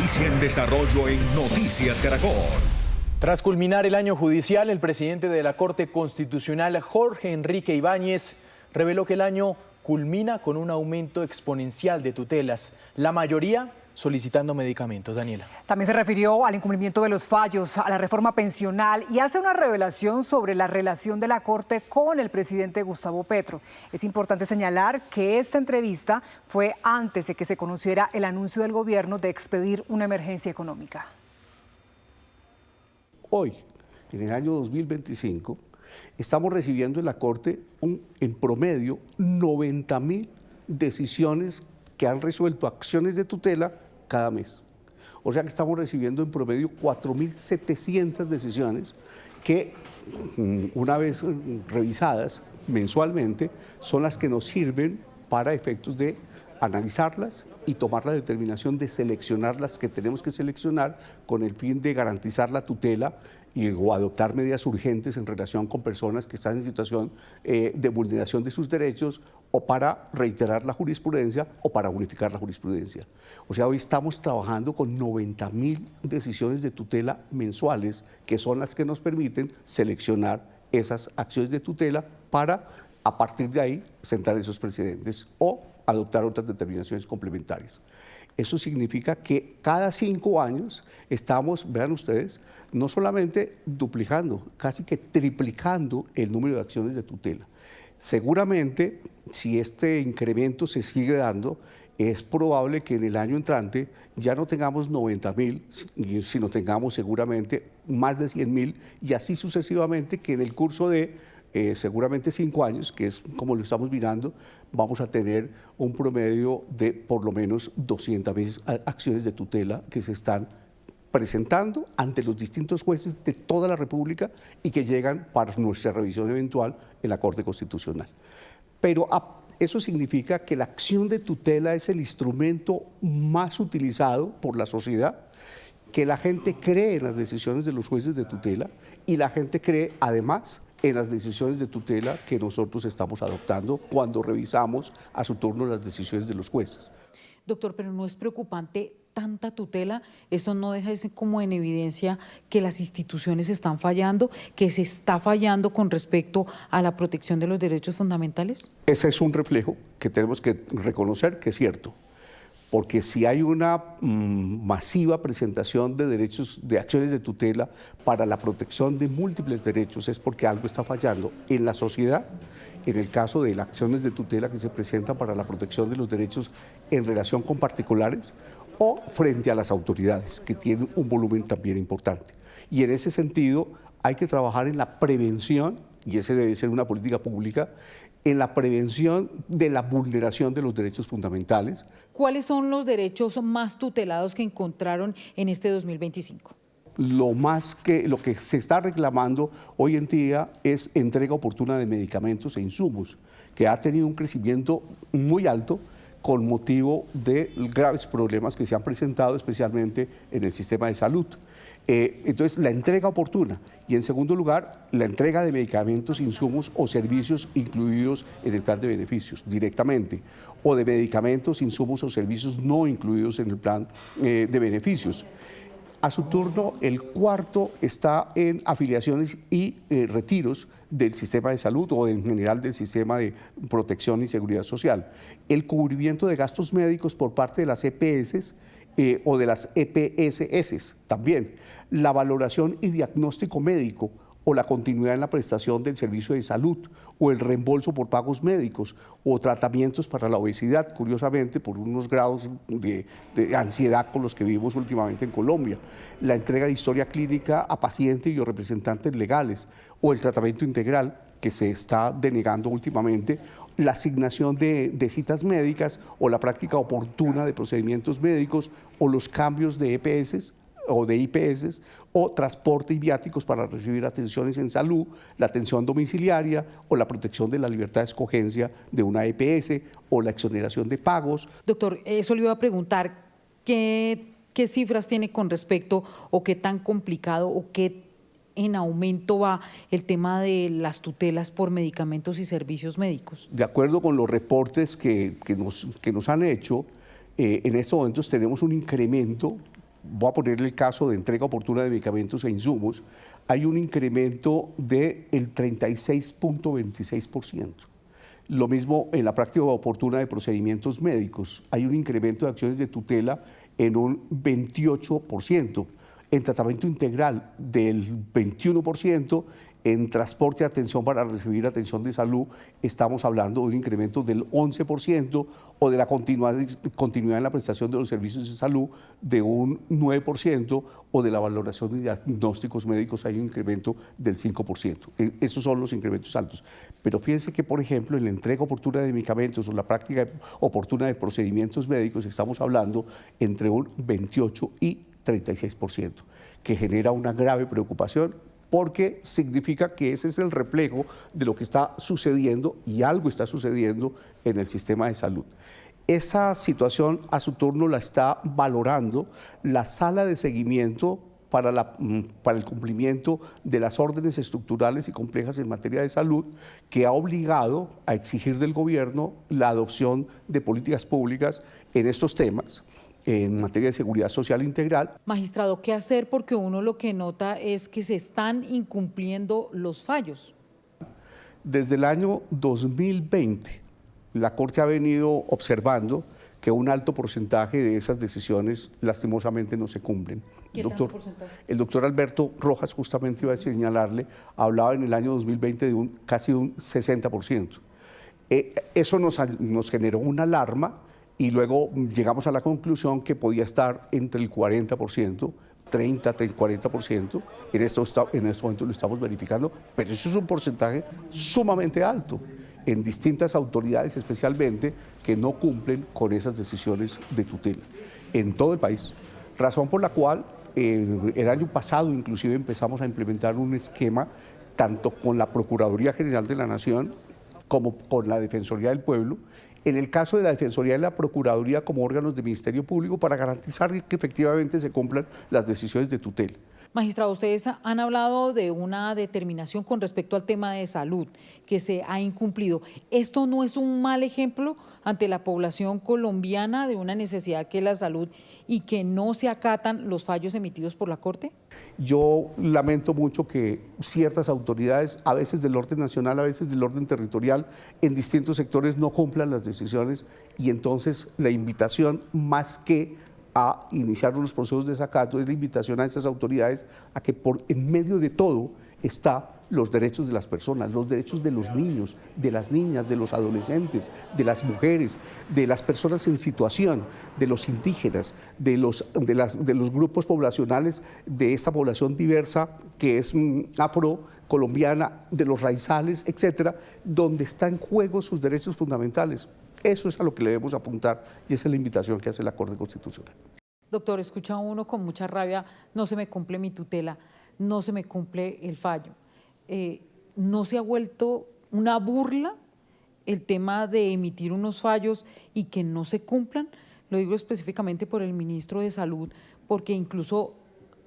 Noticia en desarrollo en Noticias Caracol. Tras culminar el año judicial, el presidente de la Corte Constitucional, Jorge Enrique Ibáñez, reveló que el año culmina con un aumento exponencial de tutelas, la mayoría solicitando medicamentos. Daniela. También se refirió al incumplimiento de los fallos, a la reforma pensional y hace una revelación sobre la relación de la Corte con el presidente Gustavo Petro. Es importante señalar que esta entrevista fue antes de que se conociera el anuncio del gobierno de expedir una emergencia económica. Hoy, en el año 2025, estamos recibiendo en la Corte en promedio 90.000 decisiones que han resuelto acciones de tutela cada mes. O sea que estamos recibiendo en promedio 4.700 decisiones que, una vez revisadas mensualmente, son las que nos sirven para efectos de analizarlas y tomar la determinación de seleccionar las que tenemos que seleccionar con el fin de garantizar la tutela o adoptar medidas urgentes en relación con personas que están en situación de vulneración de sus derechos, o para reiterar la jurisprudencia o para unificar la jurisprudencia. O sea, hoy estamos trabajando con 90.000 decisiones de tutela mensuales, que son las que nos permiten seleccionar esas acciones de tutela para, a partir de ahí, sentar esos precedentes o adoptar otras determinaciones complementarias. Eso significa que cada 5 años estamos, vean ustedes, no solamente duplicando, casi que triplicando el número de acciones de tutela. Seguramente, si este incremento se sigue dando, es probable que en el año entrante ya no tengamos 90.000, sino tengamos seguramente más de 100.000, y así sucesivamente, que en el curso de seguramente 5 años, que es como lo estamos mirando, vamos a tener un promedio de por lo menos 200.000 acciones de tutela que se están presentando ante los distintos jueces de toda la República y que llegan para nuestra revisión eventual en la Corte Constitucional. Pero eso significa que la acción de tutela es el instrumento más utilizado por la sociedad, que la gente cree en las decisiones de los jueces de tutela y la gente cree además en las decisiones de tutela que nosotros estamos adoptando cuando revisamos a su turno las decisiones de los jueces. Doctor, pero ¿no es preocupante tanta tutela? ¿Eso no deja como en evidencia que las instituciones están fallando, que se está fallando con respecto a la protección de los derechos fundamentales? Ese es un reflejo que tenemos que reconocer que es cierto, porque si hay una masiva presentación de derechos, de acciones de tutela para la protección de múltiples derechos, es porque algo está fallando en la sociedad. En el caso de las acciones de tutela que se presentan para la protección de los derechos en relación con particulares o frente a las autoridades, que tienen un volumen también importante. Y en ese sentido hay que trabajar en la prevención, y ese debe ser una política pública, en la prevención de la vulneración de los derechos fundamentales. ¿Cuáles son los derechos más tutelados que encontraron en este 2025? Lo que se está reclamando hoy en día es entrega oportuna de medicamentos e insumos, que ha tenido un crecimiento muy alto con motivo de graves problemas que se han presentado especialmente en el sistema de salud. Entonces, la entrega oportuna y, en segundo lugar, la entrega de medicamentos, insumos o servicios incluidos en el plan de beneficios directamente, o de medicamentos, insumos o servicios no incluidos en el plan de beneficios. A su turno, el cuarto está en afiliaciones y retiros del sistema de salud o en general del sistema de protección y seguridad social. El cubrimiento de gastos médicos por parte de las EPS o de las EPSS también. La valoración y diagnóstico médico o la continuidad en la prestación del servicio de salud o el reembolso por pagos médicos o tratamientos para la obesidad, curiosamente por unos grados de ansiedad con los que vivimos últimamente en Colombia, la entrega de historia clínica a pacientes y o representantes legales o el tratamiento integral que se está denegando últimamente, la asignación de citas médicas o la práctica oportuna de procedimientos médicos o los cambios de EPS o de IPS o transporte y viáticos para recibir atenciones en salud, la atención domiciliaria o la protección de la libertad de escogencia de una EPS o la exoneración de pagos. Doctor, eso le iba a preguntar, ¿qué cifras tiene con respecto o qué tan complicado o qué en aumento va el tema de las tutelas por medicamentos y servicios médicos? De acuerdo con los reportes que nos han hecho, en estos momentos tenemos un incremento voy a poner el caso de entrega oportuna de medicamentos e insumos, hay un incremento del 36.26%. Lo mismo en la práctica oportuna de procedimientos médicos, hay un incremento de acciones de tutela en un 28%, en tratamiento integral del 21%, en transporte y atención para recibir atención de salud estamos hablando de un incremento del 11% o de la continuidad en la prestación de los servicios de salud de un 9% o de la valoración de diagnósticos médicos hay un incremento del 5%. Esos son los incrementos altos. Pero fíjense que, por ejemplo, en la entrega oportuna de medicamentos o la práctica oportuna de procedimientos médicos estamos hablando entre un 28 y 36%, que genera una grave preocupación porque significa que ese es el reflejo de lo que está sucediendo y algo está sucediendo en el sistema de salud. Esa situación a su turno la está valorando la sala de seguimiento para el cumplimiento de las órdenes estructurales y complejas en materia de salud, que ha obligado a exigir del gobierno la adopción de políticas públicas en estos temas, en materia de seguridad social integral. Magistrado, ¿qué hacer? Porque uno lo que nota es que se están incumpliendo los fallos. Desde el año 2020, la Corte ha venido observando que un alto porcentaje de esas decisiones lastimosamente no se cumplen. ¿Qué tanto porcentaje? El doctor Alberto Rojas, justamente iba a señalarle, hablaba en el año 2020 de casi un 60%. Eso nos generó una alarma y luego llegamos a la conclusión que podía estar entre el 40%, 30, 40%. En este momento lo estamos verificando, pero eso es un porcentaje sumamente alto en distintas autoridades, especialmente, que no cumplen con esas decisiones de tutela en todo el país. Razón por la cual el año pasado inclusive empezamos a implementar un esquema tanto con la Procuraduría General de la Nación como con la Defensoría del Pueblo, en el caso de la Defensoría y la Procuraduría como órganos del Ministerio Público para garantizar que efectivamente se cumplan las decisiones de tutela. Magistrado, ustedes han hablado de una determinación con respecto al tema de salud que se ha incumplido. ¿Esto no es un mal ejemplo ante la población colombiana de una necesidad que es la salud y que no se acatan los fallos emitidos por la Corte? Yo lamento mucho que ciertas autoridades, a veces del orden nacional, a veces del orden territorial, en distintos sectores no cumplan las decisiones y entonces la invitación más que a iniciar unos procesos de desacato es la invitación a esas autoridades a que en medio de todo está los derechos de las personas, los derechos de los niños, de las niñas, de los adolescentes, de las mujeres, de las personas en situación, de los indígenas, de los grupos poblacionales, de esta población diversa que es afrocolombiana, de los raizales, etcétera, donde está en juego sus derechos fundamentales. Eso es a lo que le debemos apuntar y esa es la invitación que hace la Corte Constitucional. Doctor, escucha uno con mucha rabia, no se me cumple mi tutela, no se me cumple el fallo. ¿No se ha vuelto una burla el tema de emitir unos fallos y que no se cumplan? Lo digo específicamente por el ministro de Salud, porque incluso,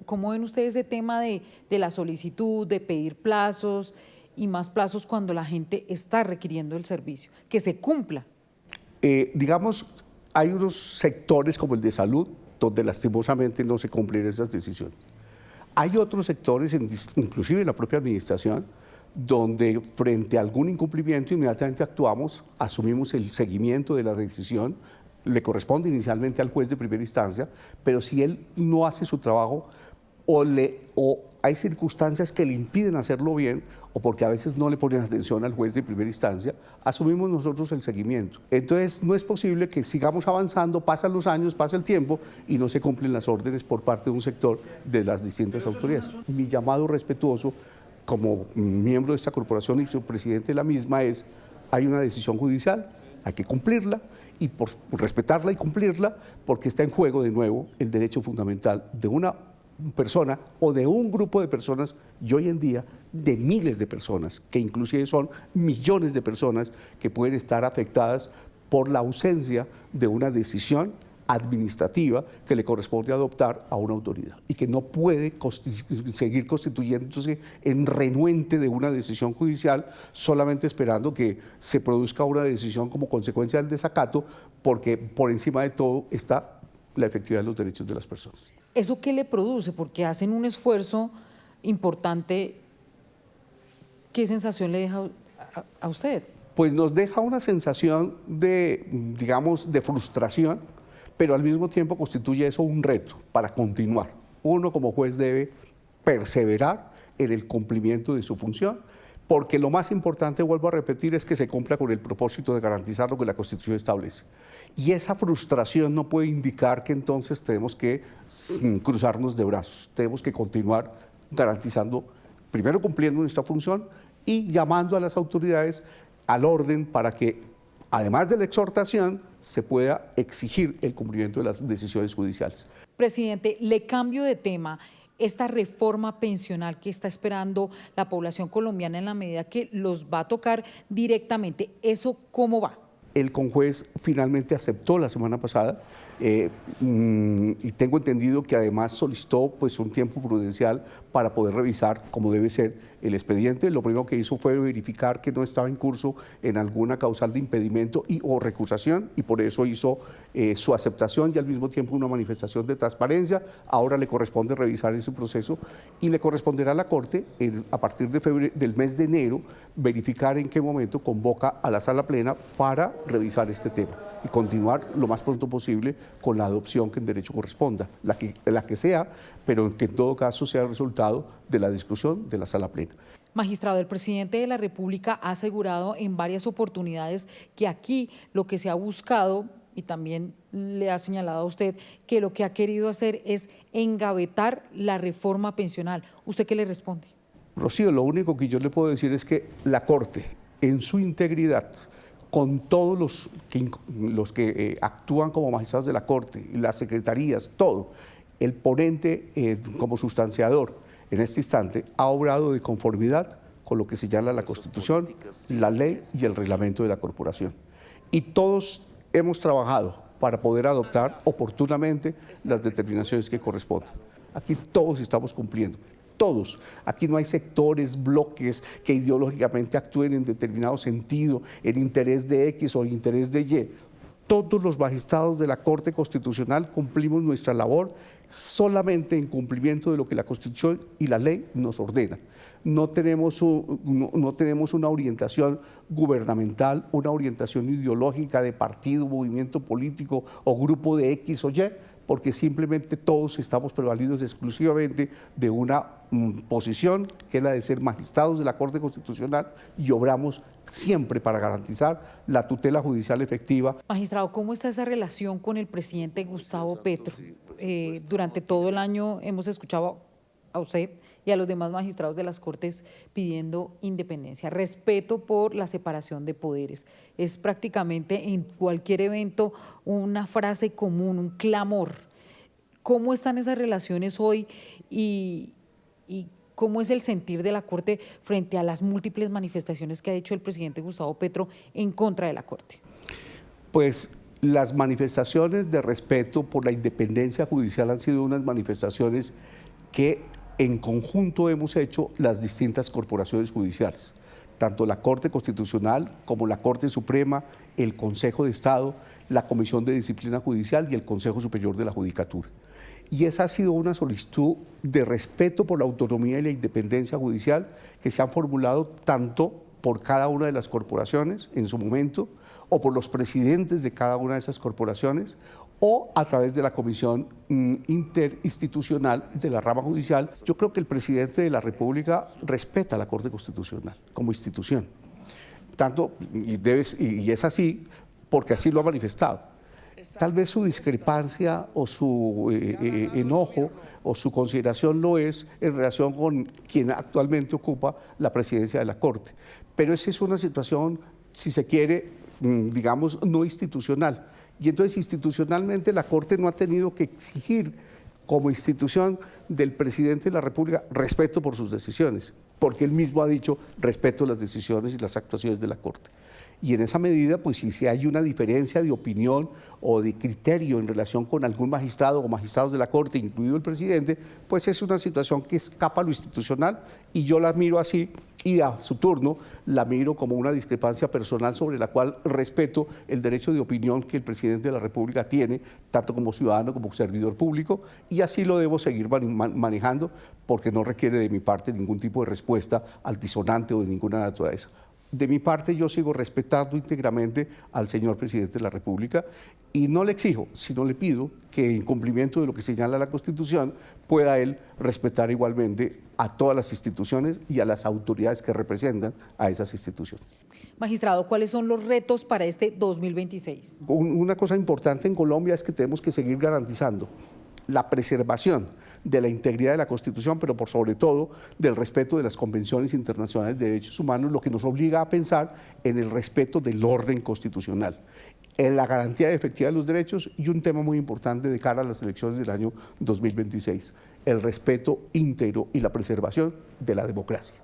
¿cómo ven ustedes ese tema de la solicitud, de pedir plazos y más plazos cuando la gente está requiriendo el servicio? Que se cumpla. Digamos, hay unos sectores como el de salud donde lastimosamente no se cumplen esas decisiones. Hay otros sectores, inclusive en la propia administración, donde frente a algún incumplimiento inmediatamente actuamos, asumimos el seguimiento de la decisión, le corresponde inicialmente al juez de primera instancia, pero si él no hace su trabajo o hay circunstancias que le impiden hacerlo bien o porque a veces no le ponen atención al juez de primera instancia, asumimos nosotros el seguimiento. Entonces no es posible que sigamos avanzando, pasan los años, pasa el tiempo y no se cumplen las órdenes por parte de un sector de las distintas autoridades. Mi llamado respetuoso como miembro de esta corporación y presidente de la misma es, hay una decisión judicial, hay que cumplirla y por respetarla y cumplirla porque está en juego de nuevo el derecho fundamental de una persona o de un grupo de personas y hoy en día de miles de personas, que inclusive son millones de personas que pueden estar afectadas por la ausencia de una decisión administrativa que le corresponde adoptar a una autoridad y que no puede seguir constituyéndose en renuente de una decisión judicial solamente esperando que se produzca una decisión como consecuencia del desacato porque por encima de todo está la efectividad de los derechos de las personas. ¿Eso qué le produce? Porque hacen un esfuerzo importante. ¿Qué sensación le deja a usted? Pues nos deja una sensación de, digamos, de frustración, pero al mismo tiempo constituye eso un reto para continuar. Uno como juez debe perseverar en el cumplimiento de su función, porque lo más importante, vuelvo a repetir, es que se cumpla con el propósito de garantizar lo que la Constitución establece. Y esa frustración no puede indicar que entonces tenemos que cruzarnos de brazos, tenemos que continuar garantizando, primero cumpliendo nuestra función y llamando a las autoridades al orden para que, además de la exhortación, se pueda exigir el cumplimiento de las decisiones judiciales. Presidente, le cambio de tema. Esta reforma pensional que está esperando la población colombiana en la medida que los va a tocar directamente, ¿eso cómo va? El conjuez finalmente aceptó la semana pasada y tengo entendido que además solicitó pues, un tiempo prudencial para poder revisar cómo debe ser el expediente. Lo primero que hizo fue verificar que no estaba en curso en alguna causal de impedimento o recusación y por eso hizo su aceptación y al mismo tiempo una manifestación de transparencia. Ahora le corresponde revisar ese proceso y le corresponderá a la Corte a partir del mes de enero verificar en qué momento convoca a la sala plena para revisar este tema y continuar lo más pronto posible con la adopción que en derecho corresponda, la que sea, pero que en todo caso sea el resultado de la discusión de la sala plena. Magistrado, el presidente de la República ha asegurado en varias oportunidades que aquí lo que se ha buscado, y también le ha señalado a usted, que lo que ha querido hacer es engavetar la reforma pensional. ¿Usted qué le responde? Rocío, lo único que yo le puedo decir es que la Corte, en su integridad, con todos los que actúan como magistrados de la Corte, las secretarías, todo, el ponente como sustanciador en este instante ha obrado de conformidad con lo que señala la Constitución, la ley y el reglamento de la corporación. Y todos hemos trabajado para poder adoptar oportunamente las determinaciones que correspondan. Aquí todos estamos cumpliendo. Todos. Aquí no hay sectores, bloques que ideológicamente actúen en determinado sentido, en interés de X o en interés de Y. Todos los magistrados de la Corte Constitucional cumplimos nuestra labor solamente en cumplimiento de lo que la Constitución y la ley nos ordenan. No tenemos una orientación gubernamental, una orientación ideológica de partido, movimiento político o grupo de X o Y, porque simplemente todos estamos prevalidos exclusivamente de una posición que es la de ser magistrados de la Corte Constitucional y obramos siempre para garantizar la tutela judicial efectiva. Magistrado, ¿cómo está esa relación con el presidente Gustavo Petro? Durante todo el año hemos escuchado a usted y a los demás magistrados de las Cortes pidiendo independencia, respeto por la separación de poderes. Es prácticamente en cualquier evento una frase común, un clamor. ¿Cómo están esas relaciones hoy y cómo es el sentir de la Corte frente a las múltiples manifestaciones que ha hecho el presidente Gustavo Petro en contra de la Corte? Pues las manifestaciones de respeto por la independencia judicial han sido unas manifestaciones que en conjunto hemos hecho las distintas corporaciones judiciales, tanto la Corte Constitucional como la Corte Suprema, el Consejo de Estado, la Comisión de Disciplina Judicial y el Consejo Superior de la Judicatura. Y esa ha sido una solicitud de respeto por la autonomía y la independencia judicial que se han formulado tanto por cada una de las corporaciones en su momento, o por los presidentes de cada una de esas corporaciones, o a través de la Comisión Interinstitucional de la rama judicial. Yo creo que el presidente de la República respeta a la Corte Constitucional como institución. Y es así porque así lo ha manifestado. Tal vez su discrepancia o su enojo o su consideración lo es en relación con quien actualmente ocupa la presidencia de la Corte. Pero esa es una situación, si se quiere, digamos, no institucional. Y entonces institucionalmente la Corte no ha tenido que exigir como institución del presidente de la República respeto por sus decisiones, porque él mismo ha dicho respeto las decisiones y las actuaciones de la Corte. Y en esa medida, pues si hay una diferencia de opinión o de criterio en relación con algún magistrado o magistrados de la Corte, incluido el presidente, pues es una situación que escapa a lo institucional y yo la miro así y a su turno la miro como una discrepancia personal sobre la cual respeto el derecho de opinión que el presidente de la República tiene, tanto como ciudadano como servidor público, y así lo debo seguir manejando porque no requiere de mi parte ningún tipo de respuesta altisonante o de ninguna naturaleza. De mi parte, yo sigo respetando íntegramente al señor presidente de la República y no le exijo, sino le pido que en cumplimiento de lo que señala la Constitución pueda él respetar igualmente a todas las instituciones y a las autoridades que representan a esas instituciones. Magistrado, ¿cuáles son los retos para este 2026? Una cosa importante en Colombia es que tenemos que seguir garantizando la preservación de la integridad de la Constitución, pero por sobre todo del respeto de las convenciones internacionales de derechos humanos, lo que nos obliga a pensar en el respeto del orden constitucional, en la garantía efectiva de los derechos y un tema muy importante de cara a las elecciones del año 2026, el respeto íntegro y la preservación de la democracia,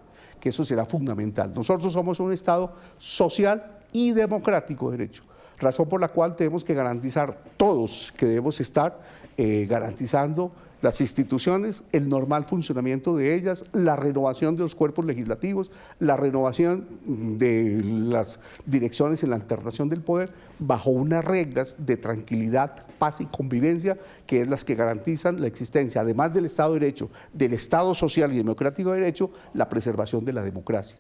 que eso será fundamental. Nosotros somos un Estado social y democrático de derecho, razón por la cual tenemos que garantizar todos que debemos estar garantizando las instituciones, el normal funcionamiento de ellas, la renovación de los cuerpos legislativos, la renovación de las direcciones en la alternación del poder, bajo unas reglas de tranquilidad, paz y convivencia, que es las que garantizan la existencia, además del Estado de Derecho, del Estado social y democrático de derecho, la preservación de la democracia.